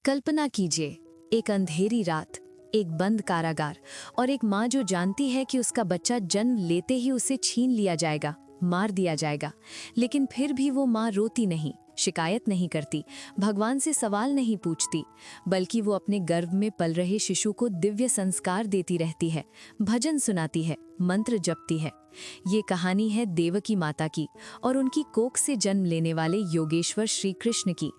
कल्पना कीजिए, एक अंधेरी रात, एक बंद कारागार और एक माँ जो जानती है कि उसका बच्चा जन्म लेते ही उसे छीन लिया जाएगा, मार दिया जाएगा। लेकिन फिर भी वो माँ रोती नहीं, शिकायत नहीं करती, भगवान से सवाल नहीं पूछती, बल्कि वो अपने गर्भ में पल रहे शिशु को दिव्य संस्कार देती रहती है, भजन सुनाती है, मंत्र जपती है। ये कहानी है देवकी माता की और उनकी कोख से जन्म लेने वाले योगेश्वर श्री कृष्ण की।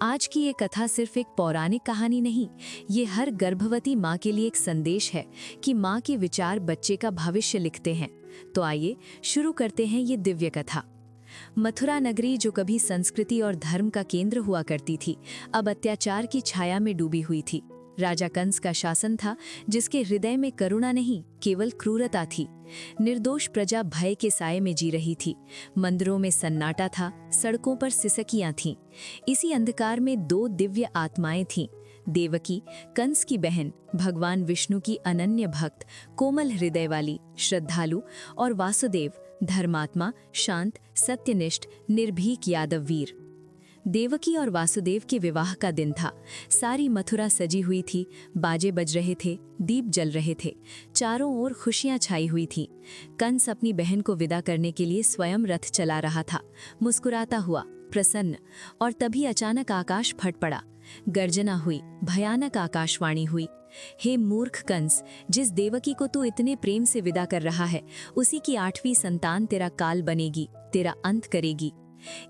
आज की ये कथा सिर्फ एक पौराणिक कहानी नहीं, ये हर गर्भवती माँ के लिए एक संदेश है कि माँ के विचार बच्चे का भविष्य लिखते हैं। तो आइए शुरू करते हैं ये दिव्य कथा। मथुरा नगरी, जो कभी संस्कृति और धर्म का केंद्र हुआ करती थी, अब अत्याचार की छाया में डूबी हुई थी। राजा कंस का शासन था, जिसके हृदय में करुणा नहीं, केवल क्रूरता थी। निर्दोष प्रजा भय के साए में जी रही थी। मंदिरों में सन्नाटा था, सड़कों पर सिसकियां थीं। इसी अंधकार में दो दिव्य आत्माएं थीं, देवकी, कंस की बहन, भगवान विष्णु की अनन्य भक्त, कोमल हृदय वाली, श्रद्धालु, और वासुदेव, धर्मात्मा, शांत, सत्यनिष्ठ, निर्भीक यादव वीर। देवकी और वासुदेव के विवाह का दिन था। सारी मथुरा सजी हुई थी, बाजे बज रहे थे, दीप जल रहे थे, चारों ओर खुशियां छाई हुई थी। कंस अपनी बहन को विदा करने के लिए स्वयं रथ चला रहा था, मुस्कुराता हुआ, प्रसन्न। और तभी अचानक आकाश फट पड़ा, गर्जना हुई, भयानक आकाशवाणी हुई। हे मूर्ख कंस, जिस देवकी को तू इतने प्रेम से विदा कर रहा है, उसी की 8वीं संतान तेरा काल बनेगी, तेरा अंत करेगी।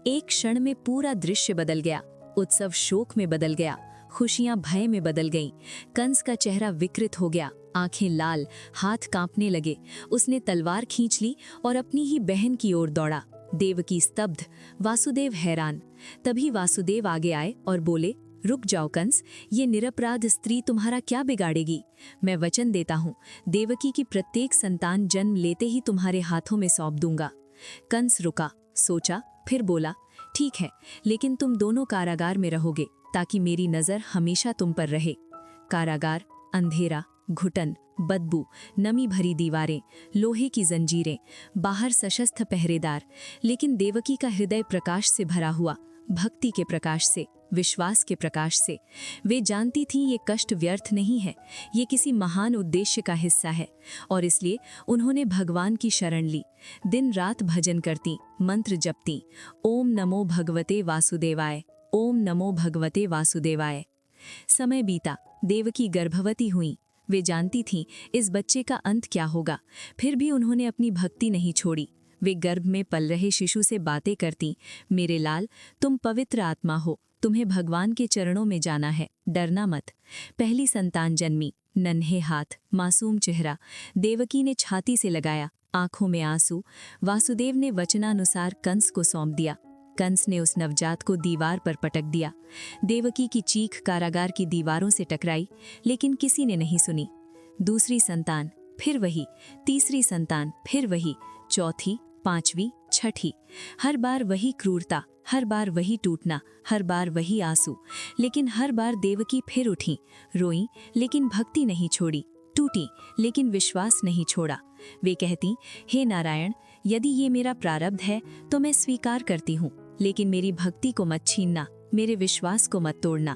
एक क्षण में पूरा दृश्य बदल गया। उत्सव शोक में बदल गया, खुशियां भय में बदल गईं। कंस का चेहरा विकृत हो गया, आंखें लाल, हाथ कांपने लगे। उसने तलवार खींच ली और अपनी ही बहन की ओर दौड़ा। देवकी स्तब्ध, वासुदेव हैरान। तभी वासुदेव आगे आए और बोले, रुक जाओ कंस, ये निरपराध स्त्री तुम्हारा क्या बिगाड़ेगी? मैं वचन देता हूँ, देवकी की प्रत्येक संतान जन्म लेते ही तुम्हारे हाथों में सौंप दूंगा। कंस रुका, सोचा, फिर बोला, ठीक है, लेकिन तुम दोनों कारागार में रहोगे, ताकि मेरी नजर हमेशा तुम पर रहे। कारागार, अंधेरा, घुटन, बदबू, नमी भरी दीवारें, लोहे की जंजीरें, बाहर सशस्त्र पहरेदार। लेकिन देवकी का हृदय प्रकाश से भरा हुआ, भक्ति के प्रकाश से, विश्वास के प्रकाश से। वे जानती थीं ये कष्ट व्यर्थ नहीं है, ये किसी महान उद्देश्य का हिस्सा है। और इसलिए उन्होंने भगवान की शरण ली। दिन रात भजन करती, मंत्र जपती, ओम नमो भगवते वासुदेवाय, ओम नमो भगवते वासुदेवाय। समय बीता, देवकी गर्भवती हुई। वे जानती थीं इस बच्चे का अंत क्या होगा, फिर भी उन्होंने अपनी भक्ति नहीं छोड़ी। वे गर्भ में पल रहे शिशु से बातें करती, मेरे लाल, तुम पवित्र आत्मा हो, तुम्हें भगवान के चरणों में जाना है, डरना मत। पहली संतान जन्मी, नन्हे हाथ, मासूम चेहरा। देवकी ने छाती से लगाया, आंखों में आंसू। वासुदेव ने वचनानुसार कंस को सौंप दिया। कंस ने उस नवजात को दीवार पर पटक दिया। देवकी की चीख कारागार की दीवारों से टकराई, लेकिन किसी ने नहीं सुनी। दूसरी संतान, फिर वही। तीसरी संतान, फिर वही। चौथी, पांचवी, छठी। हर बार वही क्रूरता, हर बार वही टूटना, हर बार वही आंसू। लेकिन हर बार देवकी फिर उठी, रोई, लेकिन भक्ति नहीं छोड़ी, टूटी, लेकिन विश्वास नहीं छोड़ा। वे कहती, हे नारायण, यदि ये मेरा प्रारब्ध है तो मैं स्वीकार करती हूँ, लेकिन मेरी भक्ति को मत छीनना, मेरे विश्वास को मत तोड़ना।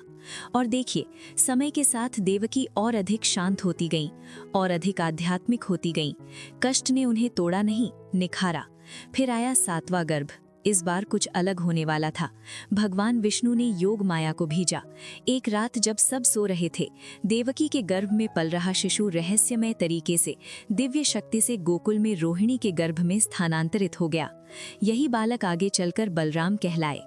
और देखिए, समय के साथ देवकी और अधिक शांत होती गईं, और अधिक आध्यात्मिक होती गईं। कष्ट ने उन्हें तोड़ा नहीं, निखारा। फिर आया 7वां गर्भ। इस बार कुछ अलग होने वाला था। भगवान विष्णु ने योग माया को भेजा। एक रात जब सब सो रहे थे, देवकी के गर्भ में पल रहा शिशु रहस्यमय तरीके से, दिव्य शक्ति से गोकुल में रोहिणी के गर्भ में स्थानांतरित हो गया। यही बालक आगे चलकर बलराम कहलाए।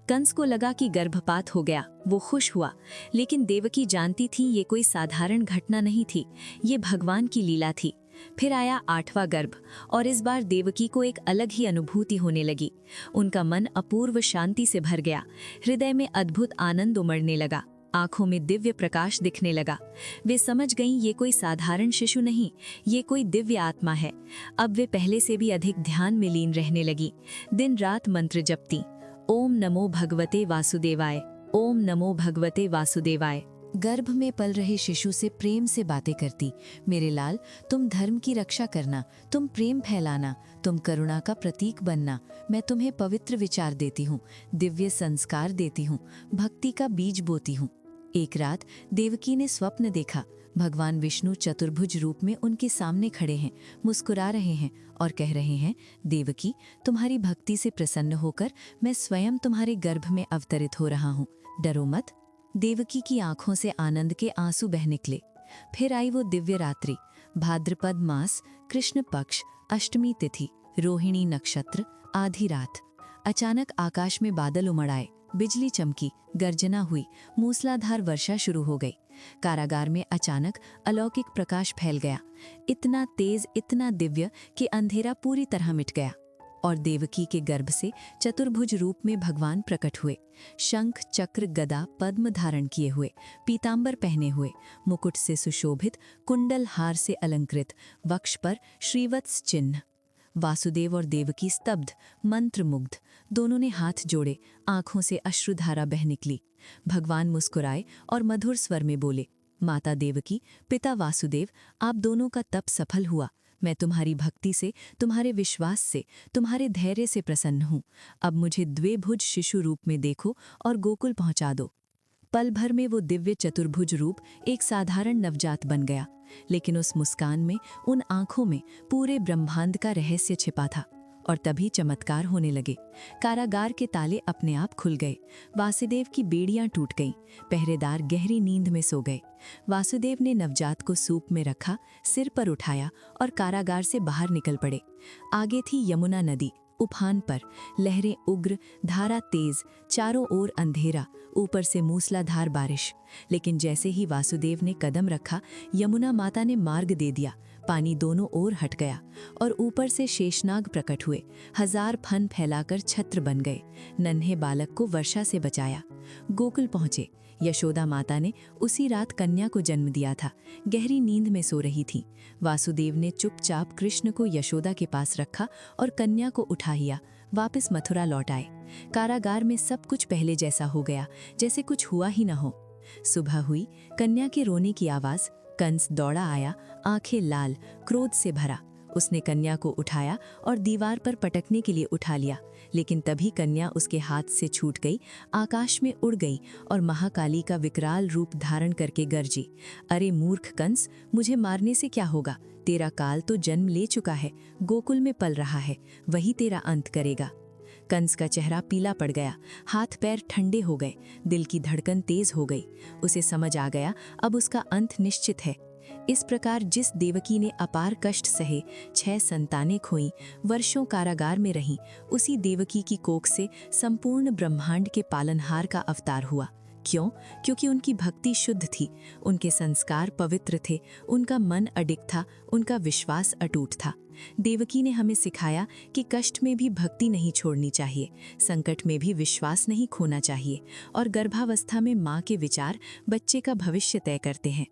कंस को लगा कि गर्भपात हो गया, वो खुश हुआ। लेकिन देवकी जानती थी ये कोई साधारण घटना नहीं थी, ये भगवान की लीला थी। फिर आया 8वां गर्भ, और इस बार देवकी को एक अलग ही अनुभूति होने लगी। उनका मन अपूर्व शांति से भर गया, हृदय में अद्भुत आनंद उमड़ने लगा, आंखों में दिव्य प्रकाश दिखने लगा। वे समझ गईं ये कोई साधारण शिशु नहीं, ये कोई दिव्य आत्मा है। अब वे पहले से भी अधिक ध्यान में लीन रहने लगी। दिन रात मंत्र जपती, ओम नमो भगवते वासुदेवाय, ओम नमो भगवते वासुदेवाय। गर्भ में पल रहे शिशु से प्रेम से बातें करती, मेरे लाल, तुम धर्म की रक्षा करना, तुम प्रेम फैलाना, तुम करुणा का प्रतीक बनना। मैं तुम्हें पवित्र विचार देती हूँ, दिव्य संस्कार देती हूँ, भक्ति का बीज बोती हूँ। एक रात देवकी ने स्वप्न देखा। भगवान विष्णु चतुर्भुज रूप में उनके सामने खड़े हैं, मुस्कुरा रहे हैं और कह रहे हैं, देवकी, तुम्हारी भक्ति से प्रसन्न होकर मैं स्वयं तुम्हारे गर्भ में अवतरित हो रहा हूँ, डरो मत। देवकी की आंखों से आनंद के आंसू बह निकले। फिर आई वो दिव्य रात्रि, भाद्रपद मास, कृष्ण पक्ष, अष्टमी तिथि, रोहिणी नक्षत्र, आधी रात। अचानक आकाश में बादल उमड़ आए, बिजली चमकी, गर्जना हुई, मूसलाधार वर्षा शुरू हो गई। कारागार में अचानक अलौकिक प्रकाश फैल गया, इतना तेज, इतना दिव्य कि अंधेरा पूरी तरह मिट गया। और देवकी के गर्भ से चतुर्भुज रूप में भगवान प्रकट हुए, शंख, चक्र, गदा, पद्म धारण किए हुए, पीतांबर पहने हुए, मुकुट से सुशोभित, कुंडल हार से अलंकृत, वक्ष पर श्रीवत्स चिन्ह। वासुदेव और देवकी स्तब्ध, मंत्रमुग्ध, दोनों ने हाथ जोड़े, आंखों से अश्रुधारा बह निकली। भगवान मुस्कुराए और मधुर स्वर में बोले, माता देवकी, पिता वासुदेव, आप दोनों का तप सफल हुआ। मैं तुम्हारी भक्ति से, तुम्हारे विश्वास से, तुम्हारे धैर्य से प्रसन्न हूँ। अब मुझे द्विभुज शिशु रूप में देखो और गोकुल पहुँचा दो। पल भर में वो दिव्य चतुर्भुज रूप एक साधारण नवजात बन गया, लेकिन उस मुस्कान में, उन आंखों में पूरे ब्रह्मांड का रहस्य छिपा था। और तभी चमत्कार होने लगे। कारागार के ताले अपने आप खुल गए, वासुदेव की बेड़ियां टूट गईं, पहरेदार गहरी नींद में सो गए। वासुदेव ने नवजात को सूप में रखा, सिर पर उठाया और कारागार से बाहर निकल पड़े। आगे थी यमुना नदी, उफान पर, लहरें उग्र, धारा तेज, चारों ओर अंधेरा, ऊपर से मूसलाधार बारिश। लेकिन जैसे ही वासुदेव ने कदम रखा, यमुना माता ने मार्ग दे दिया, पानी दोनों ओर हट गया और ऊपर से शेषनाग प्रकट हुए, 1000 फन फैलाकर छत्र बन गए। नन्हे बालक को वर्षा से बचाया। गोकुल पहुंचे। यशोदा माता ने उसी रात कन्या को जन्म दिया था, गहरी नींद में सो रही थी। वासुदेव ने चुपचाप कृष्ण को यशोदा के पास रखा और कन्या को उठा लिया, वापस मथुरा लौट आए। कारागार में सब कुछ पहले जैसा हो गया, जैसे कुछ हुआ ही न हो। सुबह हुई, कन्या के रोने की आवाज, कंस दौड़ा आया, आंखें लाल, क्रोध से भरा। उसने कन्या को उठाया और दीवार पर पटकने के लिए उठा लिया, लेकिन तभी कन्या उसके हाथ से छूट गई, आकाश में उड़ गई और महाकाली का विकराल रूप धारण करके गरजी, अरे मूर्ख कंस, मुझे मारने से क्या होगा? तेरा काल तो जन्म ले चुका है, गोकुल में पल रहा है, वही तेरा अंत करेगा। कंस का चेहरा पीला पड़ गया, हाथ पैर ठंडे हो गए, दिल की धड़कन तेज हो गई। उसे समझ आ गया, अब उसका अंत निश्चित है। इस प्रकार जिस देवकी ने अपार कष्ट सहे, 6 संतानें खोईं, वर्षों कारागार में रहीं, उसी देवकी की कोख से संपूर्ण ब्रह्मांड के पालनहार का अवतार हुआ। क्यों? क्योंकि उनकी भक्ति शुद्ध थी, उनके संस्कार पवित्र थे, उनका मन अडिग था, उनका विश्वास अटूट था। देवकी ने हमें सिखाया कि कष्ट में भी भक्ति नहीं छोड़नी चाहिए, संकट में भी विश्वास नहीं खोना चाहिए, और गर्भावस्था में माँ के विचार बच्चे का भविष्य तय करते हैं।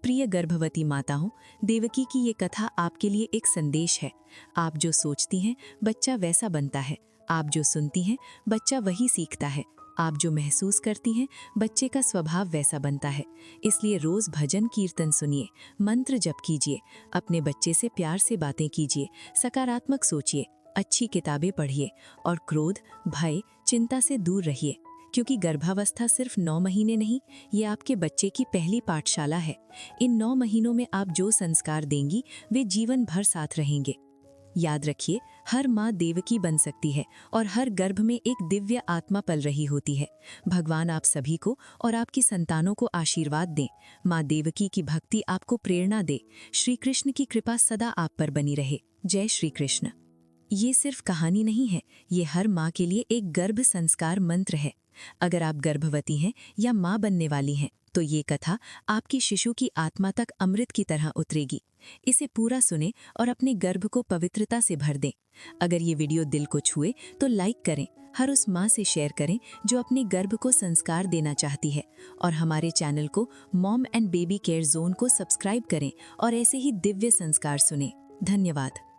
प्रिय गर्भवती माताओं, देवकी की ये कथा आपके लिए एक संदेश है। आप जो सोचती हैं, बच्चा वैसा बनता है। आप जो सुनती हैं, बच्चा वही सीखता है। आप जो महसूस करती हैं, बच्चे का स्वभाव वैसा बनता है। इसलिए रोज भजन कीर्तन सुनिए, मंत्र जप कीजिए, अपने बच्चे से प्यार से बातें कीजिए, सकारात्मक सोचिए, अच्छी किताबें पढ़िए और क्रोध, भय, चिंता से दूर रहिए। क्योंकि गर्भावस्था सिर्फ 9 महीने नहीं, ये आपके बच्चे की पहली पाठशाला है। इन 9 महीनों में आप जो संस्कार देंगी, वे जीवन भर साथ रहेंगे। याद रखिए, हर माँ देवकी बन सकती है और हर गर्भ में एक दिव्य आत्मा पल रही होती है। भगवान आप सभी को और आपकी संतानों को आशीर्वाद दें। माँ देवकी की भक्ति आपको प्रेरणा दे। श्री कृष्ण की कृपा सदा आप पर बनी रहे। जय श्री कृष्ण। ये सिर्फ कहानी नहीं है, ये हर माँ के लिए एक गर्भ संस्कार मंत्र है। अगर आप गर्भवती हैं या माँ बनने वाली हैं, तो ये कथा आपकी शिशु की आत्मा तक अमृत की तरह उतरेगी। इसे पूरा सुने और अपने गर्भ को पवित्रता से भर दें। अगर ये वीडियो दिल को छुए तो लाइक करें, हर उस माँ से शेयर करें जो अपने गर्भ को संस्कार देना चाहती है, और हमारे चैनल को mom and baby care zone को सब्सक्राइब करें और ऐसे ही दिव्य संस्कार सुनें। धन्यवाद।